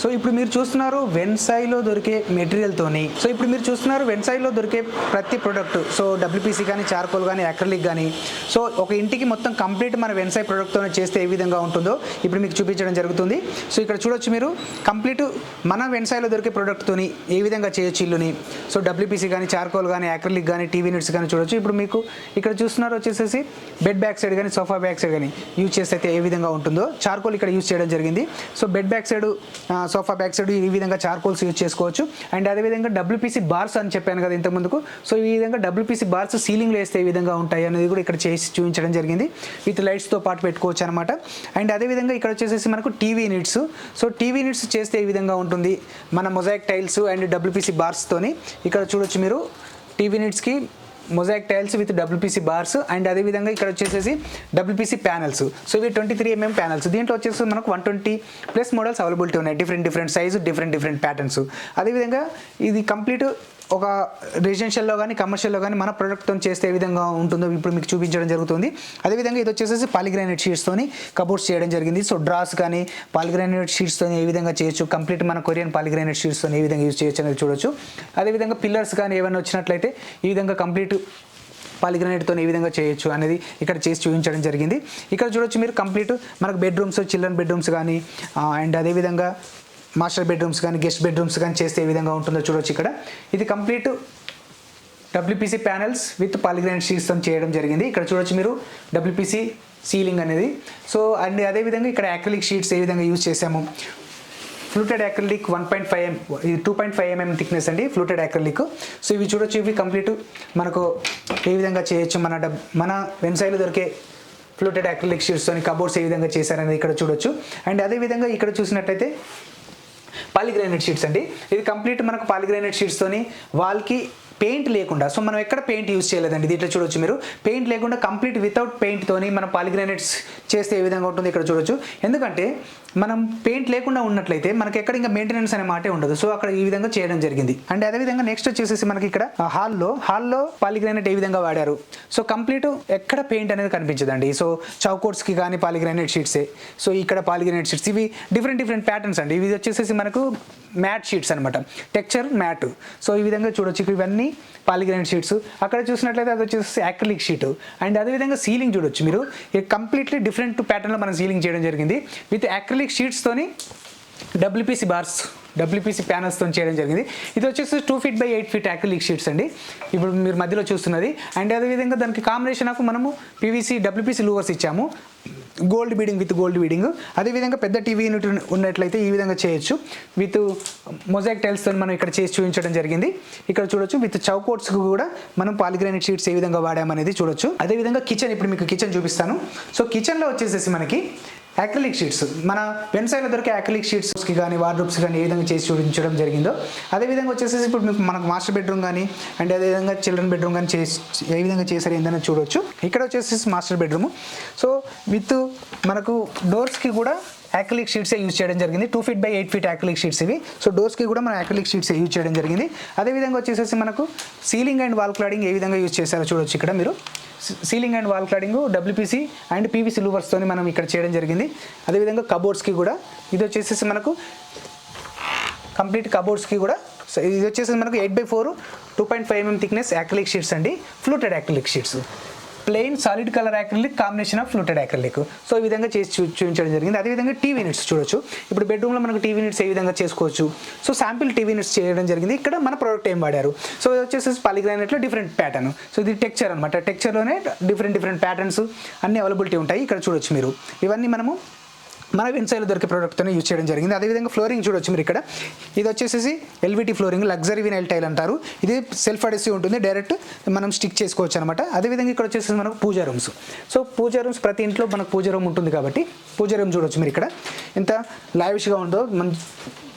So ఇప్పుడు మీరు చూస్తున్నారు వెన్సాయిలో దొరికే మెటీరియల్తోని, సో ఇప్పుడు మీరు చూస్తున్నారు వెన్సాయిలో దొరికే ప్రతి ప్రోడక్ట్, సో డబ్ల్యూపీసీ కానీ, చార్కోల్ కానీ, అక్రిలిక్ కానీ, సో ఒక ఇంటికి మొత్తం కంప్లీట్ మన వెన్సాయి ప్రోడక్ట్తోనే చేస్తే ఏ విధంగా ఉంటుందో ఇప్పుడు మీకు చూపించడం జరుగుతుంది. సో ఇక్కడ చూడొచ్చు మీరు కంప్లీట్ మన వెన్సాయిలో దొరికే ప్రోడక్ట్తోని ఏ విధంగా చేయొచ్చు ఇల్లుని. సో డబ్ల్యూపీసీ కానీ, చార్కోల్ కానీ, అక్రిలిక్ కానీ, టీవీ యూనిట్స్ కానీ చూడొచ్చు. ఇప్పుడు మీకు ఇక్కడ చూస్తున్నారు వచ్చేసేసి బెడ్ బ్యాక్ సైడ్ కానీ, సోఫా బ్యాక్ సైడ్ కానీ యూజ్ చేస్తే అయితే ఏ విధంగా ఉంటుందో చార్కోల్ ఇక్కడ యూజ్ చేయడం జరిగింది. So bed back side, sofa back side ఈ విధంగా చార్కోల్స్ యూజ్ చేసుకోవచ్చు. అండ్ అదేవిధంగా డబ్ల్యూపీసీ బార్స్ అని చెప్పాను కదా ఇంతకుముందుకు, సో ఈ విధంగా డబ్ల్యూపీసీ బార్స్ సీలింగ్లో వేస్తే ఏ విధంగా ఉంటాయి అనేది కూడా ఇక్కడ చేసి చూపించడం జరిగింది. విత్ లైట్స్తో పాటు పెట్టుకోవచ్చు అనమాట. అండ్ అదేవిధంగా ఇక్కడ వచ్చేసేసి మనకు TV units, so TV units చేస్తే ఏ విధంగా ఉంటుంది మన మొజాయిక్ టైల్స్ అండ్ డబ్ల్యూపీసీ బార్స్తోని. ఇక్కడ చూడొచ్చు మీరు టీవీ యూనిట్స్కి mosaic tiles with WPC bars. And అదేవిధంగా ఇక్కడ వచ్చేసేసి డబ్ల్యూపీసీ ప్యానల్స్. సో ఇవి 23 mm ప్యానల్స్. దీంట్లో వచ్చేసి మనకు 120+ మోడల్స్ అవైలబిలిటీ ఉన్నాయి, డిఫరెంట్ సైజు, డిఫరెంట్ ప్యాటర్న్స్. అదేవిధంగా ఇది కంప్లీట్ ఒక రెసిడెన్షియల్లో కానీ, కమర్షియల్లో కానీ మన ప్రోడక్ట్తో చేస్తే ఏ విధంగా ఉంటుందో ఇప్పుడు మీకు చూపించడం జరుగుతుంది. అదేవిధంగా ఇది వచ్చేసి పాలిగ్రానైట్ షీట్స్తోని కబోర్డ్స్ చేయడం జరిగింది. సో డ్రాస్ కానీ పాలిగ్రానైట్ షీట్స్తో ఏ విధంగా చేయొచ్చు, కంప్లీట్ మన కొరియన్ పాలిగ్రానైట్ షీట్స్తో ఏ విధంగా యూజ్ చేయొచ్చు అనేది చూడొచ్చు. అదేవిధంగా పిల్లర్స్ కానీ ఏమైనా వచ్చినట్లయితే ఈ విధంగా కంప్లీట్ పాలిగ్రానైట్తో ఏ విధంగా చేయొచ్చు అనేది ఇక్కడ చేసి చూపించడం జరిగింది. ఇక్కడ చూడొచ్చు మీరు కంప్లీట్ మనకు బెడ్రూమ్స్, చిల్డ్రన్ బెడ్రూమ్స్ కానీ, అండ్ అదేవిధంగా మాస్టర్ బెడ్రూమ్స్ కానీ, గెస్ట్ బెడ్రూమ్స్ కానీ చేస్తే ఏ విధంగా ఉంటుందో చూడొచ్చు. ఇక్కడ ఇది complete WPC panels with polygranite షీట్స్తో చేయడం జరిగింది. ఇక్కడ చూడొచ్చు మీరు డబ్ల్యూపీసీ సీలింగ్ అనేది. సో అండ్ అదేవిధంగా ఇక్కడ అక్రిలిక్ షీట్స్ ఏ విధంగా యూజ్ చేసాము. ఫ్లూటెడ్ అక్రిలిక్ 1.5 mm, ఇది 2.5 mm థిక్నెస్ అండి ఫ్లూటెడ్ అక్రిలిక్. సో ఇవి చూడొచ్చు, ఇవి కంప్లీట్ మనకు ఏ విధంగా చేయొచ్చు మన వెన్సాయిలో దొరికే ఫ్లూటెడ్ అక్రిలిక్ షీట్స్తో కబోర్డ్స్ ఏ విధంగా చేశారనేది ఇక్కడ చూడొచ్చు. అండ్ అదేవిధంగా ఇక్కడ చూసినట్టయితే పాలిగ్రానైట్ షీట్స్ అండి. ఇది కంప్లీట్ మనకు పాలిగ్రానైట్ షీట్స్తోని వాల్కి పెయింట్ లేకుండా, సో మనం ఎక్కడ పెయింట్ యూజ్ చేయలేదండి. దీంట్లో చూడొచ్చు మీరు పెయింట్ లేకుండా కంప్లీట్ వితౌట్ పెయింట్తోని మనం పాలిగ్రానైట్స్ చేస్తే ఏ విధంగా ఉంటుంది ఇక్కడ చూడొచ్చు. ఎందుకంటే మనం పెయింట్ లేకుండా ఉన్నట్లయితే మనకి ఎక్కడ ఇంకా మెయింటెనెన్స్ అనే మాటే ఉండదు. సో అక్కడ ఈ విధంగా చేయడం జరిగింది. అండ్ అదేవిధంగా నెక్స్ట్ వచ్చేసి మనకి ఇక్కడ హాల్లో పాలిగ్రానైట్ ఏ విధంగా వాడారు. సో కంప్లీట్ ఎక్కడ పెయింట్ అనేది కనిపించదండి. సో చౌకోట్స్కి కానీ పాలిగ్రానైట్ షీట్సే. సో ఇక్కడ పాలిగ్రానైట్ షీట్స్ ఇవి డిఫరెంట్ ప్యాటర్న్స్ అండి. ఇవి వచ్చేసి మనకు మ్యాట్ షీట్స్ అనమాట, టెక్చర్ మ్యాట్. సో ఈ విధంగా చూడొచ్చు, ఇవన్నీ పాలిగ్రానైట్ షీట్స్. అక్కడ చూసినట్లయితే అది వచ్చేసి అక్రిలిక్ షీట్. అండ్ అదేవిధంగా సీలింగ్ చూడొచ్చు మీరు, కంప్లీట్లీ డిఫరెంట్ ప్యాటర్న్లో మనం సీలింగ్ చేయడం జరిగింది విత్ అక్రిలిక్ షీట్స్తోని డబ్ల్యూపీసీ బార్స్, డబ్ల్యూపీసీ ప్యానల్స్తో చేయడం జరిగింది. ఇది వచ్చేసి 2 feet by 8 feet acrylic sheets అండి ఇప్పుడు మీరు మధ్యలో చూస్తున్నది. అండ్ అదేవిధంగా దానికి కాంబినేషన్ ఆఫ్ మనము డబ్ల్యూపీసీ లూవర్స్ ఇచ్చాము, gold beading with gold beading. అదేవిధంగా పెద్ద టీవీ యూనిట్ ఉన్నట్లయితే ఈ విధంగా చేయొచ్చు విత్ మొజాయిక్ టైల్స్తో మనం ఇక్కడ చేసి చూపించడం జరిగింది. ఇక్కడ చూడొచ్చు విత్ చౌకోట్స్కి కూడా మనం పాలిగ్రానైట్ షీట్స్ ఏ విధంగా వాడామనేది చూడొచ్చు. అదేవిధంగా కిచెన్, ఇప్పుడు మీకు కిచెన్ చూపిస్తాను. సో కిచెన్లో వచ్చేసేసి మనకి అక్రిలిక్ షీట్స్, మన వెన్సాయిలో దొరికే అక్రిలిక్ షీట్స్కి కానీ, వార్డ్రోబ్స్ కానీ ఏ విధంగా చేసి చూపించడం జరిగిందో అదేవిధంగా వచ్చేసి ఇప్పుడు మీకు మనకు మాస్టర్ బెడ్రూమ్ కానీ అండ్ అదేవిధంగా చిల్డ్రన్ బెడ్రూమ్ కానీ ఏ విధంగా చేశారు ఏందని చూడొచ్చు. ఇక్కడ వచ్చేసి మాస్టర్ బెడ్రూమ్. సో విత్ మనకు డోర్స్కి కూడా అక్రిలిక్ షీట్సే యూజ్ చేయడం జరిగింది. 2 feet by 8 feet acrylic sheets ఇవి. సో డోర్స్కి కూడా మనం అక్రిలిక్ షీట్స్ యూజ్ చేయడం జరిగింది. అదేవిధంగా వచ్చేసి మనకు సీలింగ్ అండ్ వాల్ క్లాడింగ్ ఏ విధంగా యూజ్ చేశారో చూడొచ్చు. ఇక్కడ మీరు ceiling and wall cladding WPC and PVC లూవర్స్తో మనం ఇక్కడ చేయడం జరిగింది. అదేవిధంగా కబోర్డ్స్కి కూడా ఇది వచ్చేసి మనకు కంప్లీట్ కబోర్డ్స్కి కూడా ఇది వచ్చేసి మనకు 8x4 2.5 mm thickness acrylic sheets అండి, fluted acrylic sheets, plain solid colour acrylic, combination of fluted acrylic. So ఈ విధంగా చేసి చూపించడం జరిగింది. అదేవిధంగా టీవీ యూనిట్స్ చూడొచ్చు. ఇప్పుడు బెడ్రూమ్లో మనకు టీవీ యూనిట్స్ ఏ విధంగా చేసుకోవచ్చు. సో శాంపిల్ టీవీ యూనిట్స్ చేయడం జరిగింది. ఇక్కడ మన ప్రోడక్ట్ ఏం వాడారు. సో ఇది వచ్చేసి పాలిగ్రానైట్లో డిఫరెంట్ ప్యాటర్న్. సో ఇది టెక్చర్ అనమాట. టెక్చర్లోనే డిఫరెంట్ ప్యాటర్న్స్ అన్ని అవైలబిలిటీ ఉంటాయి. ఇక్కడ చూడొచ్చు మీరు, ఇవన్నీ మనము మన వెన్సాయిలో దొరికే ప్రోడక్ట్తోనే యూజ్ చేయడం జరిగింది. అదేవిధంగా ఫ్లోరింగ్ చూడొచ్చు మీరు. ఇక్కడ ఇది వచ్చేసి ఎల్విటీ ఫ్లోరింగ్, లగ్జరీ వినైల్ టైల్ అంటారు. ఇది సెల్ఫ్ అడెసివ్ ఉంటుంది, డైరెక్ట్ మనం స్టిక్ చేసుకోవచ్చు అనమాట. అదేవిధంగా ఇక్కడ వచ్చేసి మనకు పూజా రూమ్స్. సో పూజా రూమ్స్ ప్రతి ఇంట్లో మనకు పూజా రూమ్ ఉంటుంది కాబట్టి పూజా రూమ్ చూడొచ్చు మీరు. ఇక్కడ ఎంత లావిష్గా ఉందో,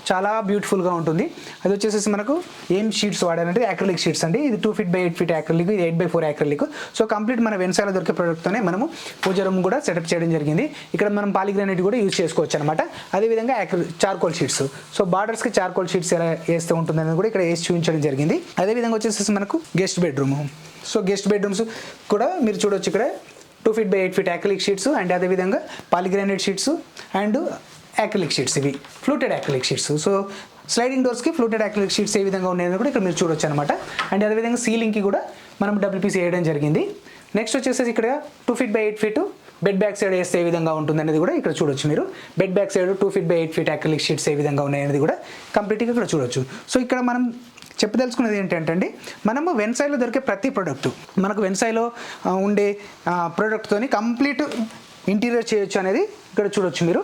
చాలా బ్యూటిఫుల్గా ఉంటుంది. అది వచ్చేసి మనకు ఏం షీట్స్ వాడారంటే అక్రిలిక్ షీట్స్ అండి. ఇది 2 feet by 8 feet అక్రిలిక్, ఇది 8x4 అక్రిలిక్. సో కంప్లీట్ మన వెన్సాయిలో దొరికే ప్రోడక్ట్తోనే మనము పూజా రూమ్ కూడా సెటప్ చేయడం జరిగింది. ఇక్కడ మనం పాలిగ్రానైట్ కూడా యూజ్ చేసుకోవచ్చు అనమాట. అదేవిధంగా చార్కోల్ షీట్స్, సో బార్డర్స్కి చార్కోల్ షీట్స్ ఎలా వేస్తూ ఉంటుందనేది కూడా ఇక్కడ వేసి చూపించడం జరిగింది. అదేవిధంగా వచ్చేసి మనకు guest bedroom. So guest bedrooms కూడా మీరు చూడొచ్చు. ఇక్కడ 2 feet by 8 feet acrylic sheets and అదేవిధంగా polygranite sheets and acrylic sheets, ఇవి fluted acrylic sheets. So sliding డోర్స్కి ఫ్లూటెడ్ యాక్రిలిక్ షీట్స్ ఏ విధంగా ఉన్నాయని కూడా ఇక్కడ మీరు చూడొచ్చు అనమాట. అండ్ అదేవిధంగా సీలింగ్కి కూడా మనం WPC వేయడం జరిగింది. నెక్స్ట్ వచ్చేసి ఇక్కడ 2 feet by 8 feet bed back side వేస్తే ఏ విధంగా ఉంటుంది అనేది కూడా ఇక్కడ చూడొచ్చు మీరు. Bed back side 2 feet by 8 feet acrylic sheets ఏ విధంగా ఉన్నాయి అనేది కూడా కంప్లీట్గా ఇక్కడ చూడొచ్చు. సో ఇక్కడ మనం చెప్పదలుచుకున్నది ఏంటంటే అండి, మనము వెన్సైలో దొరికే ప్రతి ప్రోడక్ట్, మనకు వెన్సైలో ఉండే ప్రోడక్ట్తోని కంప్లీట్ ఇంటీరియర్ చేయొచ్చు అనేది ఇక్కడ చూడొచ్చు మీరు.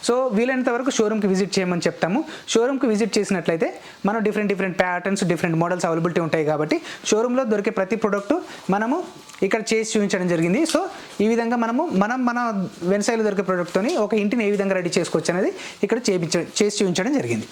సో వీలైనంత వరకు షోరూమ్కి విజిట్ చేయమని చెప్తాము. షోరూమ్కి విజిట్ చేసినట్లయితే మనం different patterns, different models availability ఉంటాయి కాబట్టి షోరూంలో దొరికే ప్రతి ప్రోడక్ట్ మనము ఇక్కడ చేసి చూపించడం జరిగింది. సో ఈ విధంగా మన వెన్సైలో దొరికే ప్రోడక్ట్తోని ఒక ఇంటిని ఏ విధంగా రెడీ చేసుకోవచ్చు అనేది ఇక్కడ చేసి చూపించడం జరిగింది.